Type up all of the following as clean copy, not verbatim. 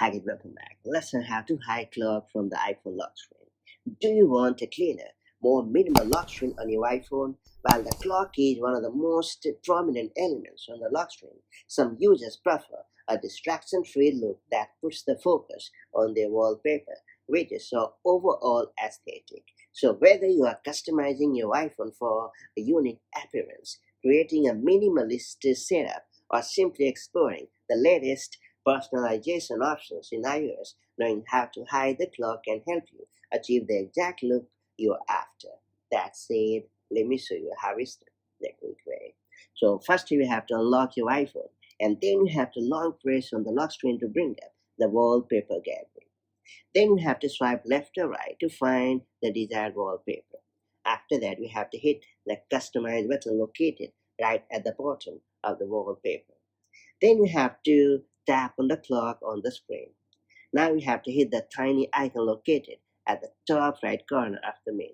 Hi, welcome back. Let's learn how to hide clock from the iPhone lock screen. Do you want a cleaner, more minimal lock screen on your iPhone? While the clock is one of the most prominent elements on the lock screen, some users prefer a distraction-free look that puts the focus on their wallpaper, widgets, or overall aesthetic. So whether you are customizing your iPhone for a unique appearance, creating a minimalist setup, or simply exploring the latest personalization options in iOS, knowing how to hide the clock can help you achieve the exact look you're after. That said, let me show you how it's done the quick way. So first you have to unlock your iPhone, and then you have to long press on the lock screen to bring up the wallpaper gallery. Then you have to swipe left or right to find the desired wallpaper. After that, you have to hit the customize button located right at the bottom of the wallpaper. Then you have to tap on the clock on the screen. Now you have to hit the tiny icon located at the top right corner of the menu.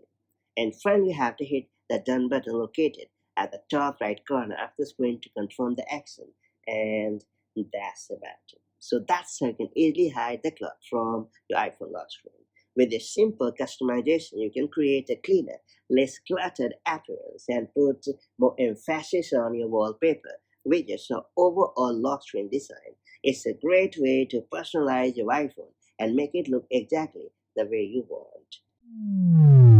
And finally, you have to hit the done button located at the top right corner of the screen to confirm the action. And that's about it. So that's how you can easily hide the clock from your iPhone lock screen. With this simple customization, you can create a cleaner, less cluttered appearance and put more emphasis on your wallpaper, widgets, or overall lock screen design. It's a great way to personalize your iPhone and make it look exactly the way you want.